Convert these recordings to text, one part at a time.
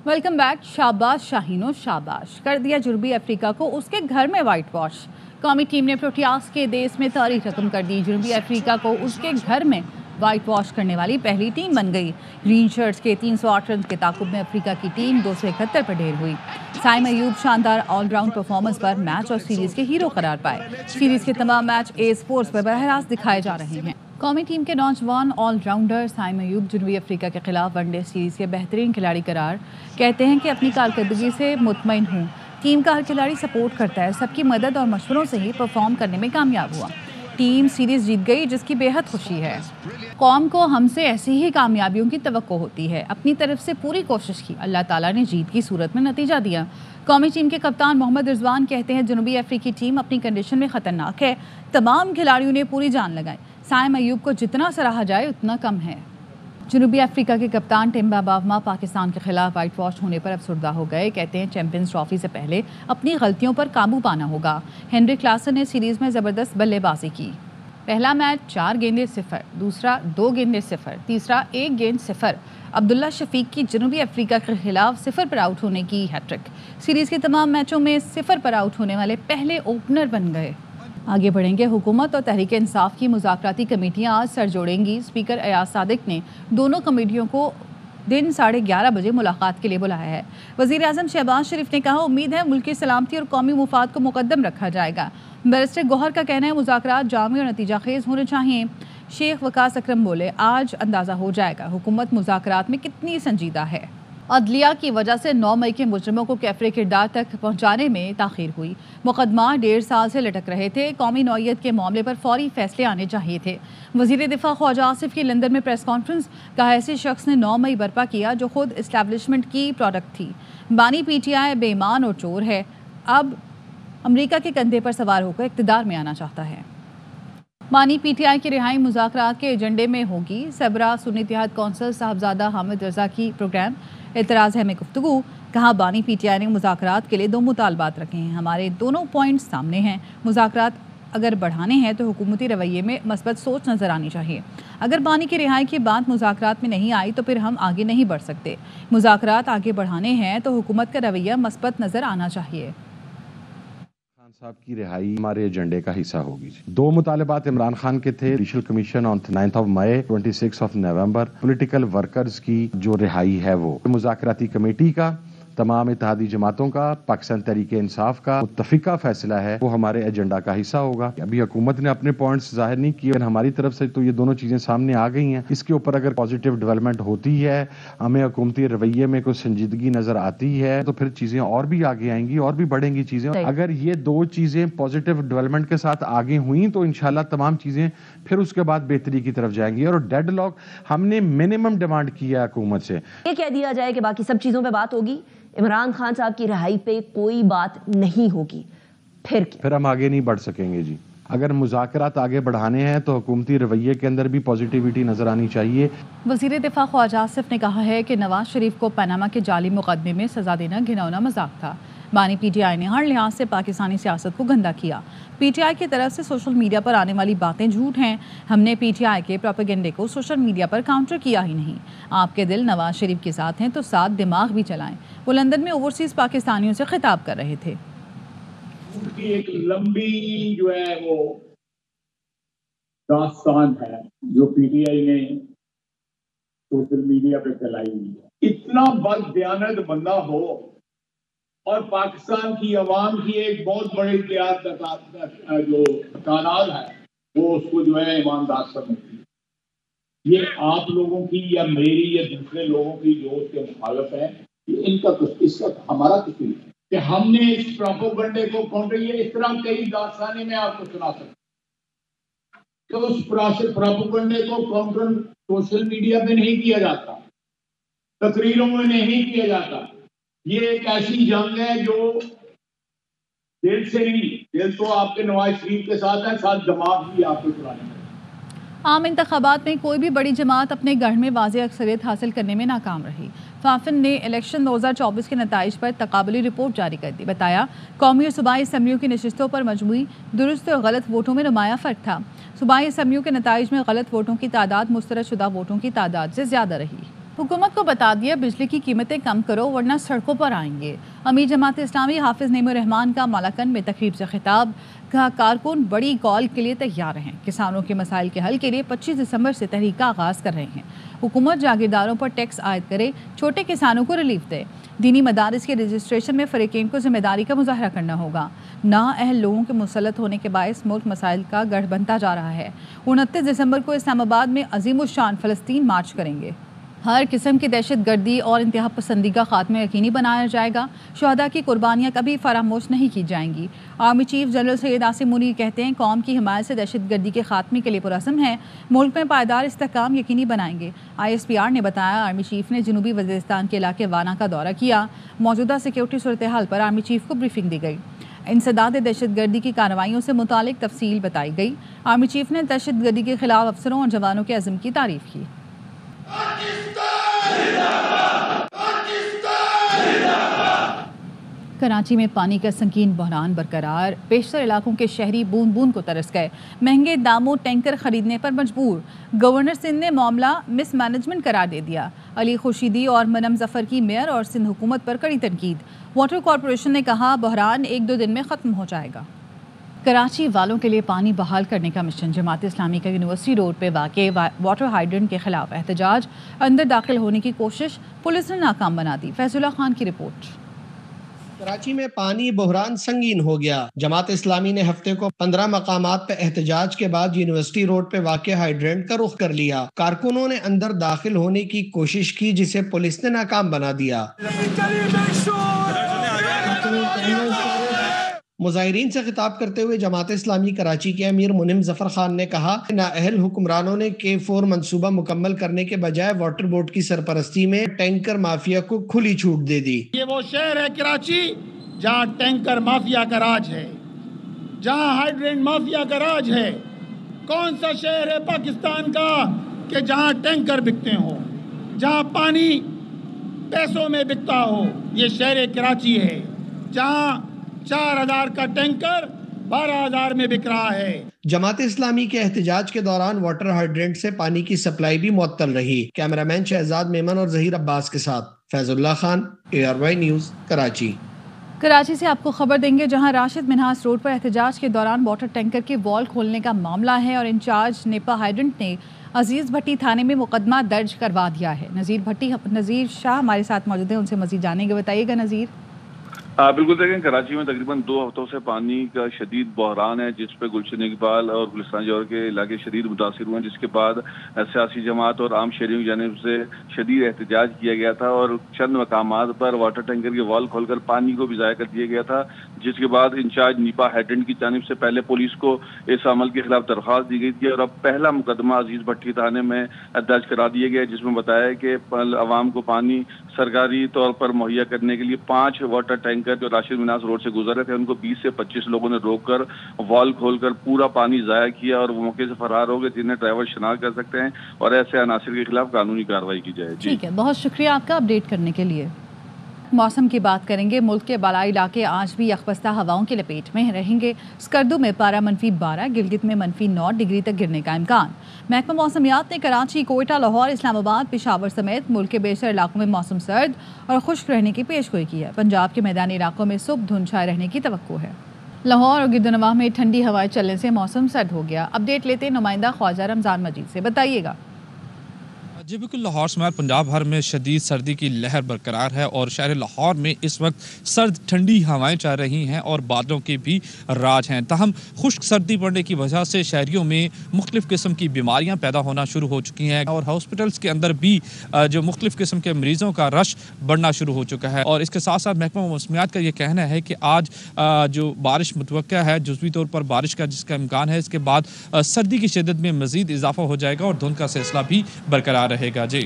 Welcome back. शाबाश शाहीनो शाबाश, कर दिया जनूबी अफ्रीका को उसके घर में वाइट वॉश। कौमी टीम ने प्रोटियास के देश में तारीख रकम कर दी। जनूबी अफ्रीका को उसके घर में वाइट वॉश करने वाली पहली टीम बन गई। ग्रीन शर्ट्स के 308 रन के ताकुब में अफ्रीका की टीम 271 पर ढेर हुई। साइम अयूब शानदार ऑलराउंड परफॉर्मेंस पर मैच और सीरीज के हीरो करार पाए। सीरीज के तमाम मैच ए स्पोर्ट्स पर बरह रास्त दिखाए जा रहे हैं। कौमी टीम के नौजवान ऑलराउंडर साइम अयूब जनूबी अफ्रीका के खिलाफ वनडे सीरीज के बेहतरीन खिलाड़ी करार। कहते हैं कि अपनी कारकर्दगी से मुतमईन हूँ। टीम का हर खिलाड़ी सपोर्ट करता है, सबकी मदद और मशवरों से ही परफॉर्म करने में कामयाब हुआ। टीम सीरीज जीत गई जिसकी बेहद खुशी है। कौम को हमसे ऐसी ही कामयाबियों की तवक्को होती है। अपनी तरफ से पूरी कोशिश की, अल्लाह ताला ने जीत की सूरत में नतीजा दिया। कौमी टीम के कप्तान मोहम्मद रिजवान कहते हैं जनूबी अफ्रीकी टीम अपनी कंडीशन में खतरनाक है। तमाम खिलाड़ियों ने पूरी जान लगाई। साइम अयूब को जितना सराहा जाए उतना कम है। जनूबी अफ्रीका के कप्तान टिम्बा बावमा पाकिस्तान के खिलाफ वाइट वॉश होने पर अफसरदा हो गए। कहते हैं चैंपियंस ट्रॉफी से पहले अपनी गलतियों पर काबू पाना होगा। हेनरी क्लासन ने सीरीज में ज़बरदस्त बल्लेबाजी की। पहला मैच 4 गेंदें 0, दूसरा 2 गेंदें 0, तीसरा 1 गेंद 0। अब्दुल्ला शफीक की जनूबी अफ्रीका के खिलाफ 0 पर आउट होने की हैट्रिक। सीरीज के तमाम मैचों में 0 पर आउट होने वाले पहले ओपनर बन गए। आगे बढ़ेंगे। हुकूमत और तहरीक इंसाफ की मुज़ाकराती कमेटियां आज सर जोड़ेंगी। स्पीकर अयाज सादिक ने दोनों कमेटियों को दिन 11:30 बजे मुलाकात के लिए बुलाया है। वज़ीर आज़म शहबाज शरीफ ने कहा, उम्मीद है मुल्क की सलामती और कौमी मुफाद को मुकद्दम रखा जाएगा। बैरिस्टर गौहर का कहना है मुज़ाकरात जामी और नतीजा खेज होने चाहिए। शेख वकास अकरम बोले, आज अंदाज़ा हो जाएगा हुकूमत मुज़ाकरात में कितनी संजीदा है। अदलिया की वजह से 9 मई के मुजरिमों को कैफरे किरदार तक पहुंचाने में ताख़ीर हुई। मुकदमा 1.5 साल से लटक रहे थे। कौमी नौइयत के मामले पर फौरी फैसले आने चाहिए थे। वज़ीर दिफा ख्वाजा आसिफ की लंदन में प्रेस कॉन्फ्रेंस। कहा, ऐसे शख्स ने 9 मई बर्पा किया जो खुद इस्टेब्लिशमेंट की प्रोडक्ट थी। बानी PTI बेईमान और चोर है, अब अमरीका के कंधे पर सवार होकर इक़्तिदार में आना चाहता है। बानी PTI की रिहाई मुज़ाकरात के एजेंडे में होगी। सबरा सुन्नी इत्तेहाद कौंसल साहबजादा हामिद रज़ा की प्रोग्राम एतराज़ है में गुफ्तगू। कहा, बानी PTI ने मुज़ाकरात के लिए 2 मुतालबात रखे हैं। हमारे दोनों पॉइंट्स सामने हैं। मुज़ाकरात अगर बढ़ाने हैं तो हुकूमती रवैये में मस्बत सोच नज़र आनी चाहिए। अगर बानी की रिहाई की बात मुज़ाकरात में नहीं आई तो फिर हम आगे नहीं बढ़ सकते। मुज़ाकरात आगे बढ़ाने हैं तो हुकूमत का रवैया मस्बत नज़र आना चाहिए। साहब की रिहाई हमारे एजेंडे का हिस्सा होगी। 2 मुतालबात इमरान खान के थे। जुडिशल कमीशन ऑन 9 मई, 26 नवंबर। पॉलिटिकल वर्कर्स की जो रिहाई है वो मुज़ाकराती कमेटी का, तमाम इत्तेहादी जमातों का, पाकिस्तान तहरीक इंसाफ का मुत्तफिका फैसला है, वो हमारे एजेंडा का हिस्सा होगा। अभी हुकूमत ने अपने पॉइंट्स जाहिर नहीं किए, हमारी तरफ से तो ये दोनों चीज़ें सामने आ गई हैं। इसके ऊपर अगर पॉजिटिव डेवलपमेंट होती है, हमें हुकूमती रवैये में कोई संजीदगी नज़र आती है, तो फिर चीज़ें और भी आगे आएंगी और भी बढ़ेंगी चीज़ें। अगर ये 2 चीज़ें पॉजिटिव डेवलपमेंट के साथ आगे हुई तो इंशाल्लाह तमाम चीज़ें फिर उसके बाद बेहतरी की तरफ जाएंगी। और डेडलॉक हमने मिनिमम डिमांड किया हुकूमत से। ये कह दिया जाए कि बाकी सब चीज़ों पर बात होगी, इमरान खान साहब की रिहाई पे कोई बात नहीं होगी, फिर क्या? फिर हम आगे नहीं बढ़ सकेंगे जी। अगर मुज़ाकरात आगे बढ़ाने हैं तो हुकूमती रवैये के अंदर भी पॉजिटिविटी नज़र आनी चाहिए। वज़ीर दिफा ख्वाजा आसिफ ने कहा है कि नवाज शरीफ को पनामा के जाली मुकदमे में सज़ा देना घिनौना मजाक था। बानी PTI ने हर लिहाज से पाकिस्तानी सियासत को गंदा किया। PTI की तरफ से सोशल मीडिया पर आने वाली बातें झूठ हैं। हमने PTI के प्रोपेगेंडे को सोशल मीडिया पर काउंटर किया ही नहीं। आपके दिल नवाज शरीफ के साथ हैं तो साथ दिमाग भी चलाएं। वो लंदन में ओवरसीज पाकिस्तानियों से खिताब कर रहे थे। उनकी एक लंबी जो है वो दास्तान है जो PTI ने सोशल मीडिया पे फैलाई हुई है। इतना बददियानत बंदा हो और पाकिस्तान की आवाम की एक बहुत बड़े इतिहास का जो तादाद है वो उसको जो है ईमानदार समझती है। ये आप लोगों की या मेरी या दूसरे लोगों की जो उसके मुखालिफ है, ये इनका इसका हमारा कसूर है कि हमने इस प्रोपेगेंडे को काउंटर, ये इस तरह कई दास्तानें मैं आपको सुना सकता कि उस प्रोपेगेंडे को काउंटर सोशल मीडिया पे नहीं किया जाता, तकरीरों में नहीं किया जाता। ये एक ऐसी जंग है जो दिल से नहीं, दिल तो आपके नवाज शरीफ के साथ है, साथ दिमाग भी आपको चलाने। आम इंतखाबात में कोई भी बड़ी जमात अपने गढ़ में वाज़ेह अक्सरियत हासिल करने में नाकाम रही। फाफिन ने इलेक्शन 2024 के नताइज पर तकाबली रिपोर्ट जारी कर दी। बताया, कौमी और सूबाई असम्बलियों की नशिस्तों पर मजमूई दुरुस्त और गलत वोटों में नुमाया फ़र्क था। सूबाई असम्बलियों के नताइज में गलत वोटों की तादाद मुस्तरद शुदा वोटों की तादाद से ज़्यादा रही। हुकूमत को बता दिया बिजली की कीमतें कम करो वरना सड़कों पर आएंगे। अमीर जमात इस्लामी हाफिज नईमुर रहमान का मालाकन में तकरीब से खिताब, कहा कारकुन बड़ी कॉल के लिए तैयार हैं। किसानों के मसाइल के हल के लिए 25 दिसंबर से तहरीक का आगाज़ कर रहे हैं। हुकूमत जागीरदारों पर टैक्स आयद करे, छोटे किसानों को रिलीफ दे। दीनी मदारिस के रजिस्ट्रेशन में फ़रीक़ैन को जिम्मेदारी का मुजाहरा करना होगा। नाअहल लोगों के मुसल्लत होने के बायस मुल्क मसाइल का गढ़ बनता जा रहा है। 29 दिसंबर को इस्लामाबाद में अज़ीमुश्शान फ़लस्तीन मार्च करेंगे। हर किस्म की दहशत गर्दी और इंतहा पसंदी का खात्मा यकीनी बनाया जाएगा। शुहदा की कुर्बानियाँ कभी फरामोश नहीं की जाएंगी। Army chief general Syed Asim Munir कहते हैं कौम की हिमायत से दहशत गर्दी के खात्मे के लिए पुरअज़्म है। मुल्क में पायदार इस्तेहकाम यकीनी बनाएंगे। ISPR ने बताया आर्मी चीफ ने जनूबी वज़ीरिस्तान के इलाके वाना का दौरा किया। मौजूदा सिक्योरिटी सूरत हाल पर आर्मी चीफ को ब्रीफिंग दी गई। इंसदाद दहशत गर्दी की कार्रवाइयों से मुतालिक तफसील बताई गई। आर्मी चीफ ने दहशत गर्दी के खिलाफ अफसरों और जवानों के अज़्म की तारीफ की। कराची में पानी का संगीन बहरान बरकरार, बेशतर इलाकों के शहरी बूंद बूंद को तरस गए। महंगे दामों टैंकर खरीदने पर मजबूर। गवर्नर सिंध ने मामला मिसमैनेजमेंट करार दे दिया। अली खुर्शीदी और मनम जफर की मेयर और सिंध हुकूमत पर कड़ी तनकीद। वाटर कॉरपोरेशन ने कहा बहरान 1-2 दिन में ख़त्म हो जाएगा। कराची वालों के लिए पानी बहाल करने का मिशन। जमात इस्लामी का यूनिवर्सिटी रोड पे वाक़े वाटर हाइड्रेंट के खिलाफ एहतजाज, अंदर दाखिल होने की कोशिश पुलिस ने नाकाम बना दी। फैजुल्ला खान की रिपोर्ट। कराची में पानी बहरान संगीन हो गया। जमात इस्लामी ने हफ्ते को 15 मकामात पे एहतजाज के बाद यूनिवर्सिटी रोड पे वाक़े हाइड्रेंट का रुख कर लिया। कारकुनों ने अंदर दाखिल होने की कोशिश की जिसे पुलिस ने नाकाम बना दिया। मुजाहिरीन से खिताब करते हुए जमात इस्लामी कराची के अमीर मुनिम जफर खान ने कहा नाअहल हुक्मरानों ने K4 मंसूबा मुकम्मल करने के बजाय वाटर बोर्ड की सरपरस्ती में टैंकर माफिया को खुली छूट दे दी। ये वो शहर है कराची जहाँ टैंकर माफिया का राज है, जहाँ हाइड्रेंट माफिया का राज है। कौन सा शहर है पाकिस्तान का कि जहाँ टैंकर बिकते हो, जहाँ पानी पैसों में बिकता हो? ये शहर कराची है जहाँ 4000 का टैंकर 12000 में बिक रहा है। जमात इस्लामी के एहतजाज के दौरान वाटर हाइड्रेंट से पानी की सप्लाई भी मुअत्तल रही। कैमरामैन शहजाद मेमन और जहीर अब्बास के साथ फैजुल्ला खान, ARY न्यूज़, कराची। कराची से आपको खबर देंगे जहां राशिद मिन्हास रोड पर एहतजाज के दौरान वाटर टैंकर के वॉल खोलने का मामला है और इंचार्ज नेपा हाइड्रेंट ने अजीज भट्टी थाने में मुकदमा दर्ज करवा दिया है। नज़ीर शाह हमारे साथ मौजूद हैं, उनसे मजीद जानेंगे। बताइएगा नज़ीर। बिल्कुल देखें, कराची में तकरीबन 2 हफ्तों से पानी का शदीद बहरान है जिस पे गुलशन इकबाल और गुलिस्तान जौहर के इलाके शदीद मुतासिर हुए, जिसके बाद सियासी जमात और आम शहरियों की जानिब से शदीद एहतजाज किया गया था और चंद मकामात पर वाटर टैंकर के वॉल खोलकर पानी को भी ज़ाया कर दिया गया था, जिसके बाद इंचार्ज नीपा हाइड्रेंट की जानिब से पहले पुलिस को इस अमल के खिलाफ दरख्वास्त दी गई थी और अब पहला मुकदमा अजीज भट्टी थाने में दर्ज करा दिया गया, जिसमें बताया कि अवाम को पानी सरकारी तौर पर मुहैया करने के लिए 5 वाटर टैंकर जो राशिद मिन्हास रोड से गुजर रहे थे उनको 20 से 25 लोगों ने रोककर वॉल खोलकर पूरा पानी ज़ाया किया और वो मौके से फरार हो गए, जिन्हें ड्राइवर शनाख्त कर सकते हैं और ऐसे अनासिर के खिलाफ कानूनी कार्रवाई की जाए। ठीक है, बहुत शुक्रिया आपका अपडेट करने के लिए। मौसम की बात करेंगे। मुल्क के बालाई इलाके आज भी यकबस्ता हवाओं की लपेट में रहेंगे। स्कर्दू में पारा -12, गिलगित में -9 डिग्री तक गिरने का इम्कान। महकमा मौसमियात ने कराची, कोयटा, लाहौर, इस्लामाबाद, पेशावर समेत मुल्क के बेशतर इलाकों में मौसम सर्द और खुश्क रहने की पेशगोई की है। पंजाब के मैदानी इलाकों में सुबह धुंध छाए रहने की तवक्को है। लाहौर और गिरदनवाह में ठंडी हवाएं चलने से मौसम सर्द हो गया। अपडेट लेते नुमाइंदा ख्वाजा रमजान मजीद से। बताइएगा। जी बिल्कुल, लाहौर समेत पंजाब भर में शदीद सर्दी की लहर बरकरार है और शहर लाहौर में इस वक्त सर्द ठंडी हवाएं चल रही हैं और बादलों के भी राज हैं। ताहम खुश्क सर्दी पड़ने की वजह से शहरियों में मुख्तलिफ़ किस्म की बीमारियां पैदा होना शुरू हो चुकी हैं और हॉस्पिटल्स के अंदर भी जो मुख्तलिफ़ किस्म के मरीज़ों का रश बढ़ना शुरू हो चुका है। और इसके साथ साथ महकमा मौसमियात का ये कहना है कि आज जो बारिश मुतवक्का है, जुज़वी तौर पर बारिश का जिसका इम्कान है, इसके बाद सर्दी की शिद्दत में मज़ीद इजाफा हो जाएगा और धुंध का सिलसिला भी बरकरार रहेगा। जी,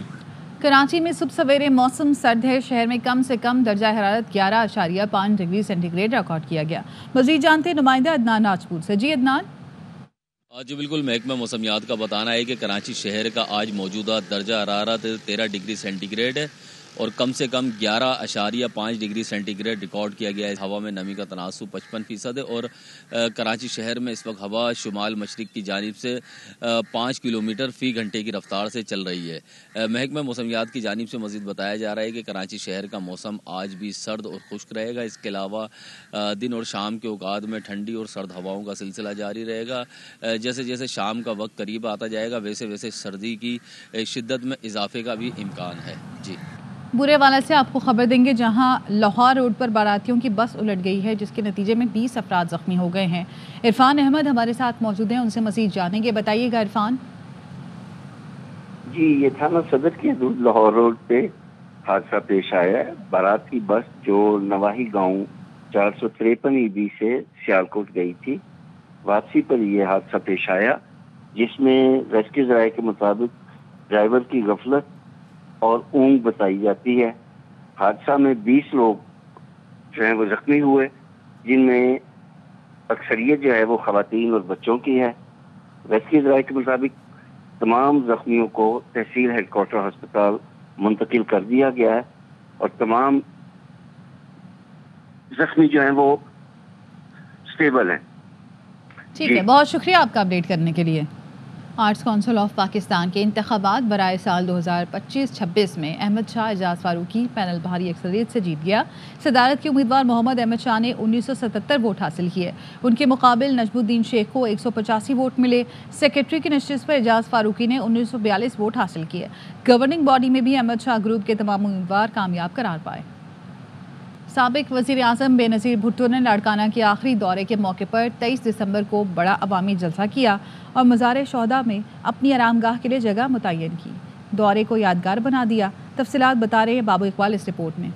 कराची में सुबह सवेरे मौसम सर्द है। शहर में कम से कम दर्जा हरारत 11.5 डिग्री सेंटीग्रेड रिकॉर्ड किया गया। मज़ीद जानते नुमाइंदा अदनान राजपूत से। जी अदनान। जी बिल्कुल, महकमा मौसमियात का बताना है कि कराची शहर का आज मौजूदा दर्जा हरारत 13 डिग्री सेंटीग्रेड है اور کم سے کم 11.5 ڈگری سینٹی گریڈ ریکارڈ کیا گیا ہے. ہوا میں نمی کا تناسب 55% ہے اور کراچی شہر میں اس وقت ہوا شمال مشرق کی جانب سے 5 کلومیٹر فی گھنٹے کی رفتار سے چل رہی ہے. محکمہ موسمیات کی جانب سے مزید بتایا جا رہا ہے کہ کراچی شہر کا موسم آج بھی سرد اور خشک رہے گا. اس کے علاوہ دن اور شام کے اوقات میں ٹھنڈی اور سرد ہواؤں کا سلسلہ جاری رہے گا. جیسے جیسے شام کا وقت قریب آتا جائے گا ویسے ویسے سردی کی شدت میں اضافے کا بھی امکان ہے. جی برے والا سے آپ کو خبر دیں گے جہاں لاہور روڈ پر باراتیوں کی بس الٹ گئی ہے جس کے نتیجے میں 20 افراد زخمی ہو گئے ہیں. عرفان احمد ہمارے ساتھ موجود ہیں, ان سے مزید جانیں گے. بتائیے گا عرفان. جی یہ تھانہ صدر کے حدود لاہور روڈ پہ حادثہ پیش آیا ہے. بارات کی بس جو نواحی گاؤں 453 EB سے سیالکوٹ گئی تھی, واپسی پر یہ حادثہ پیش آیا جس میں ریسکیو ذرائع کے مطابق ڈرائیور کی غفلت اور اونگ بتائی جاتی ہے. حادثہ میں 20 لوگ جو ہیں وہ زخمی ہوئے جن میں اکثریت جو ہے وہ خواتین اور بچوں کی ہے. ریسکیو ذرائع کے مطابق تمام زخمیوں کو تحصیل ہیڈ کوارٹر ہسپتال منتقل کر دیا گیا ہے اور تمام زخمی جو ہیں وہ سٹیبل ہیں. ٹھیک ہے, بہت شکریہ آپ کا اپڈیٹ کرنے کے لیے. آرٹس کونسل آف پاکستان کے انتخابات برائے سال 2025-26 میں احمد شاہ اعجاز فاروقی پینل بھاری اکثریت سے جیت گیا. صدارت کے امیدوار محمد احمد شاہ نے 1977 ووٹ حاصل کیے. ان کے مقابل نجم الدین شیخ کو 185 ووٹ ملے. سیکرٹری کی نشست پر اعجاز فاروقی نے 1942 ووٹ حاصل کیے. گورننگ باڈی میں بھی احمد شاہ گروپ کے تمام امیدوار کامیاب قرار پائے. سابق وزیر اعظم بے نظیر بھٹو نے لاڑکانہ کے آخری دورے کے موقع پر 23 دسمبر کو بڑا عوامی جلسہ کیا اور مزار شہداء میں اپنی آرام گاہ کے لیے جگہ متعین کی. دورے کو یادگار بنا دیا. تفصیلات بتا رہے ہیں بابو اقبال اس رپورٹ میں.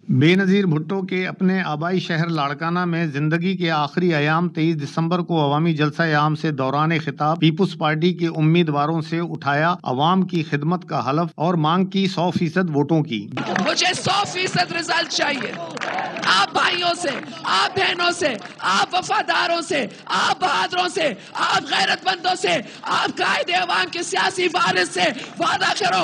بے نظیر بھٹو کے اپنے آبائی شہر لاڑکانہ میں زندگی کے آخری ایام 23 دسمبر کو عوامی جلسہ عام سے دوران خطاب پیپلز پارٹی کے امیدواروں سے اٹھایا عوام کی خدمت کا حلف اور مانگ کی 100% ووٹوں کی. مجھے 100% رزلٹ چاہیے. آپ بھائیوں سے, آپ بہنوں سے, آپ وفاداروں سے, آپ بہادروں سے, آپ غیرت مندوں سے, آپ قائد عوام کے سیاسی وارث سے وعدہ کرو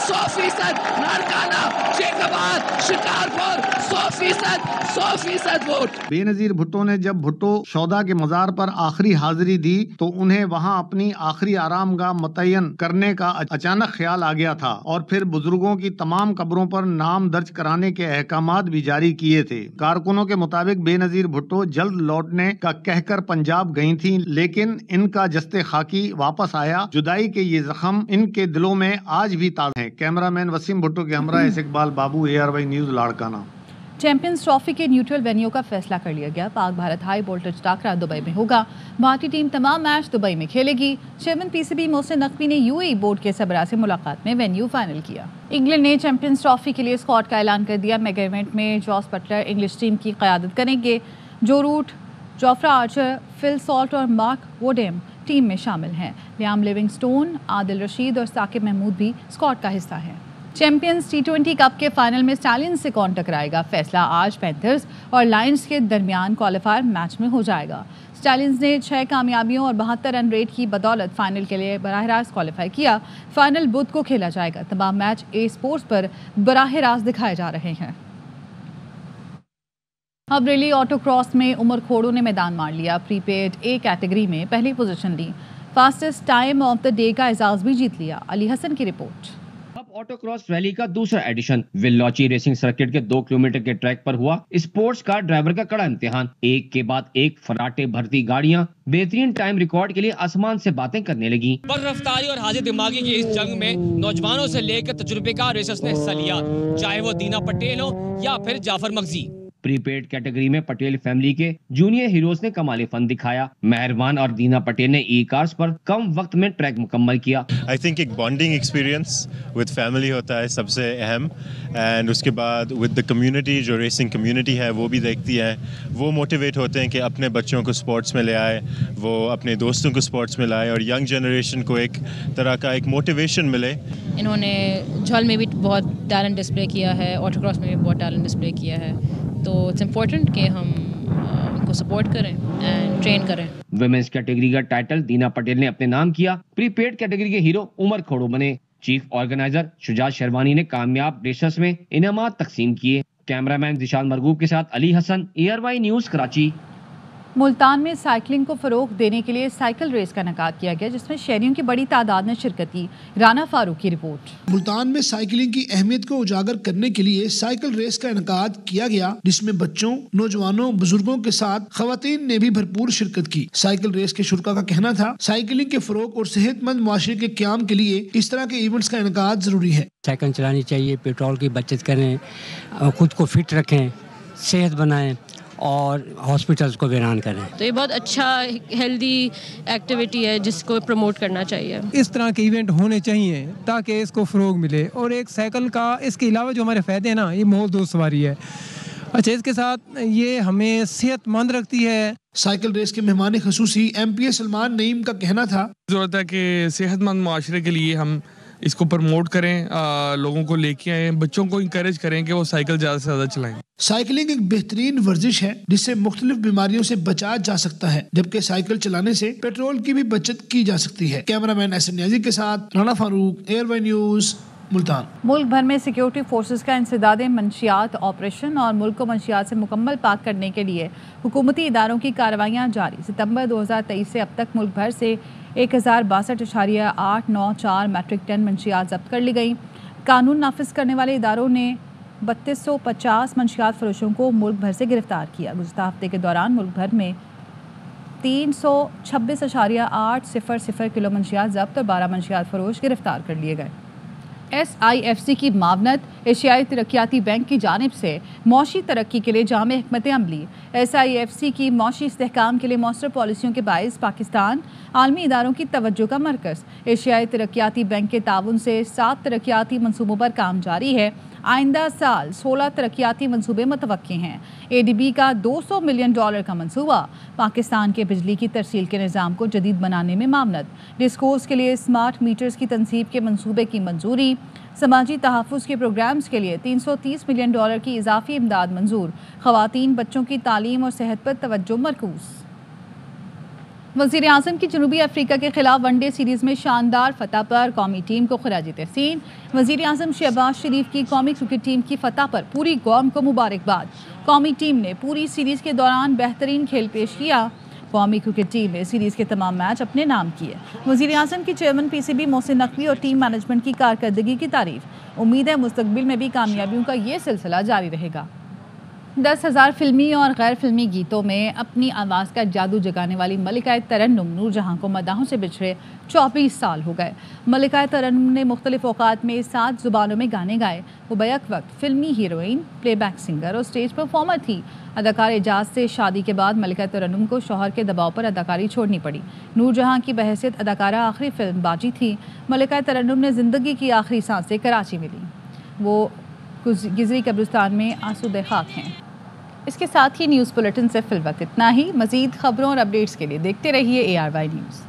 100% لاڑکانہ, جیکاباد, شکارپور 100% ووٹ. بے نظیر بھٹو نے جب بھٹو شہداء کے مزار پر آخری حاضری دی تو انہیں وہاں اپنی آخری آرام گاہ متعین کرنے کا اچانک خیال آ گیا تھا اور پھر بزرگوں کی تمام قبروں پر نام درج کرانے کے احکامات بھی جاری کیے تھے. کارکنوں کے مطابق بے نظیر بھٹو جلد لوٹنے کا کہہ کر پنجاب گئی تھیں لیکن ان کا جست خاکی واپس آیا. جدائی کے یہ زخم ان کے دلوں میں آج بھی تازہ ہیں. کیمرہ مین وسیم بھٹو کے ہمراہ اقبال بابو, ARY news Larkana. Champions trophy کے نیوٹرل وینیو کا فیصلہ کر لیا گیا. پاک بھارت ہائی وولٹیج ٹاکرا دبئی میں ہوگا. بھارتی ٹیم تمام میچ دبئی میں کھیلے گی. چیئرمین PCB محسن نقوی نے UAE بورڈ کے سربراہ سے ملاقات میں وینیو فائنل کیا. انگلینڈ نے چیمپئنز ٹرافی کے لیے اسکواڈ کا اعلان کر دیا. میگا ایونٹ میں جوس بٹلر انگلش ٹیم کی قیادت کریں گے. جو روٹ, جوفرا آرچر, فل سالٹ اور مارک ووڈیم ٹیم میں شامل ہیں. لیام لیونگسٹون, عادل رشید اور ثاقب محمود بھی اسکواڈ کا حصہ ہیں. چیمپئنز T20 کپ کے فائنل میں اسٹالینز سے کون ٹکرائے گا؟ فیصلہ آج پینتھرز اور لائنز کے درمیان کوالیفائر میچ میں ہو جائے گا. اسٹالینز نے 6 کامیابیوں اور 72 رن ریٹ کی بدولت فائنل کے لیے براہ راست کوالیفائی کیا. فائنل بدھ کو کھیلا جائے گا. تمام میچ A اسپورٹس پر براہ راست دکھائے جا رہے ہیں. اب ریلی آٹو کراس میں عمر کھوڑو نے میدان مار لیا. پری پیڈ A کیٹیگری میں پہلی پوزیشن لی. Fastest time of the day کا اعزاز بھی جیت لیا. علی حسن کی رپورٹ. آٹو کراس ریلی کا دوسرا ایڈیشن ولاچی ریسنگ سرکٹ کے 2 کلومیٹر کے ٹریک پر ہوا. اسپورٹس کار ڈرائیور کا کڑا امتحان. ایک کے بعد ایک فراٹے بھرتی گاڑیاں بہترین ٹائم ریکارڈ کے لیے آسمان سے باتیں کرنے لگی. پر رفتاری اور حاضر دماغی کی اس جنگ میں نوجوانوں سے لے کر تجربے کار ریسرز نے حصہ لیا, چاہے وہ دینا پٹیل ہو یا پھر جعفر مغزی. پری پیڈ کیٹیگری میں پٹیل فیملی کے جونیئر ہیروز نے کمال فن دکھایا. مہربان اور دینا پٹیل نے ای کارز پر کم وقت میں ٹریک مکمل کیا. آئی تھنک ایک بانڈنگ ایکسپیرینس ود فیملی ہوتا ہے سب سے اہم, اینڈ اس کے بعد ود دا کمیونٹی, جو ریسنگ کمیونٹی ہے وہ بھی دیکھتی ہے, وہ موٹیویٹ ہوتے ہیں کہ اپنے بچوں کو سپورٹس میں لے آئے, وہ اپنے دوستوں کو سپورٹس میں لائے اور ینگ جنریشن کو ایک طرح کا ایک موٹیویشن ملے. انہوں نے جھل میں بھی بہت ٹیلنٹ ڈسپلے کیا ہے, آٹو کراس میں بھی بہت ٹیلنٹ ڈسپلے کیا ہے, تو اٹس امپورٹنٹ کہ ہم ان کو سپورٹ کریں اینڈ ٹرین کریں. ویمنس کیٹیگری کا ٹائٹل دینا پٹیل نے اپنے نام کیا. پری پیڈ کیٹیگری کے ہیرو عمر کھوڑو بنے. چیف آرگنائزر شجاعت شیروانی نے کامیاب ریسرز میں انعامات تقسیم کیے۔ کیمرامین ذیشان مرغوب کے ساتھ علی حسن، ARY نیوز کراچی۔ ملتان میں سائیکلنگ کو فروغ دینے کے لیے سائیکل ریس کا انعقاد کیا گیا، جس میں شہریوں کی بڑی تعداد نے شرکت کی۔ رانا فاروق کی رپورٹ۔ ملتان میں سائیکلنگ کی اہمیت کو اجاگر کرنے کے لیے سائیکل ریس کا انعقاد کیا گیا، جس میں بچوں، نوجوانوں، بزرگوں کے ساتھ خواتین نے بھی بھرپور شرکت کی۔ سائیکل ریس کے شرکاء کا کہنا تھا سائیکلنگ کے فروغ اور صحت مند معاشرے کے قیام کے لیے اس طرح کے ایونٹس کا انعقاد ضروری ہے۔ سائیکل چلانی چاہیے، پیٹرول کی بچت کریں، خود کو فٹ رکھیں، صحت بنائیں اور ہاسپٹلز کو ویران کریں۔ تو یہ بہت اچھا ہیلدی ایکٹیویٹی ہے جس کو پروموٹ کرنا چاہیے۔ اس طرح کے ایونٹ ہونے چاہیے تاکہ اس کو فروغ ملے، اور ایک سائیکل کا اس کے علاوہ جو ہمارے فائدے ہیں نا، یہ ماحول دوست سواری ہے، اچھا اس کے ساتھ یہ ہمیں صحت مند رکھتی ہے۔ سائیکل ریس کے مہمان خصوصی MP سلمان نعیم کا کہنا تھا ضرورت ہے کہ صحت مند معاشرے کے لیے ہم اس کو پروموٹ کریں، لوگوں کو لے کے آئیں، بچوں کو انکریج کریں کہ وہ سائیکل زیادہ سے زیادہ چلائیں۔ سائیکلنگ ایک بہترین ورزش ہے جس سے مختلف بیماریوں سے بچا جا سکتا ہے، جبکہ سائیکل چلانے سے پیٹرول کی بھی بچت کی جا سکتی ہے۔ کیمرامین احسن نیازی کے ساتھ رانا فاروق، ARY نیوز، ملتان۔ ملک بھر میں سیکیورٹی فورسز کا انسداد منشیات آپریشن اور ملک کو منشیات سے مکمل پاک کرنے کے لیے حکومتی اداروں کی کارروائیاں جاری۔ ستمبر 2023 سے اب تک ملک بھر سے 1062.894 میٹرک ٹن منشیات ضبط کر لی گئیں۔ قانون نافذ کرنے والے اداروں نے 3250 منشیات فروشوں کو ملک بھر سے گرفتار کیا۔ گزشتہ ہفتے کے دوران ملک بھر میں 326.800 کلو منشیات ضبط اور 12 منشیات فروش گرفتار کر لیے گئے۔ SIFC کی معاونت ایشیائی ترقیاتی بینک کی جانب سے معاشی ترقی کے لیے جامع حکمت عملی۔ SIFC کی معاشی استحکام کے لیے مؤثر پالیسیوں کے باعث پاکستان عالمی اداروں کی توجہ کا مرکز۔ ایشیائی ترقیاتی بینک کے تعاون سے 7 ترقیاتی منصوبوں پر کام جاری ہے۔ آئندہ سال 16 ترقیاتی منصوبے متوقع ہیں۔ ADB کا $200 ملین کا منصوبہ پاکستان کے بجلی کی ترسیل کے نظام کو جدید بنانے میں معاونت۔ ڈسکورس کے لیے اسمارٹ میٹرز کی تنصیب کے منصوبے کی منظوری۔ سماجی تحفظ کے پروگرامز کے لیے $330 ملین کی اضافی امداد منظور۔ خواتین بچوں کی تعلیم اور صحت پر توجہ مرکوز۔ وزیر اعظم کی جنوبی افریقہ کے خلاف ون ڈے سیریز میں شاندار فتح پر قومی ٹیم کو خراج تحسین۔ وزیر اعظم شہباز شریف کی قومی کرکٹ ٹیم کی فتح پر پوری قوم کو مبارکباد۔ قومی ٹیم نے پوری سیریز کے دوران بہترین کھیل پیش کیا۔ قومی کرکٹ ٹیم نے سیریز کے تمام میچ اپنے نام کیے۔ وزیر اعظم کی چیئرمین PCB محسن نقوی اور ٹیم مینجمنٹ کی کارکردگی کی تعریف۔ امید ہے مستقبل میں بھی کامیابیوں کا یہ سلسلہ جاری رہے گا۔ 10,000 فلمی اور غیر فلمی گیتوں میں اپنی آواز کا جادو جگانے والی ملکہ ترنم نور جہاں کو مداحوں سے بچھڑے 24 سال ہو گئے۔ ملکہ ترنم نے مختلف اوقات میں 7 زبانوں میں گانے گائے۔ وہ بیک وقت فلمی ہیروئن، پلے بیک سنگر اور سٹیج پرفارمر تھی۔ اداکار اعجاز سے شادی کے بعد ملکہ ترنم کو شوہر کے دباؤ پر اداکاری چھوڑنی پڑی۔ نور جہاں کی بحیثیت اداکارہ آخری فلم باجی تھی۔ ملکہ ترنم نے زندگی کی آخری سانسیں کراچی میں لیں۔ وہ گزری قبرستان میں آسودہ خاک ہیں۔ اس کے ساتھ ہی نیوز بلیٹن سے فی الوقت اتنا ہی۔ مزید خبروں اور اپڈیٹس کے لیے دیکھتے رہیے ARY نیوز۔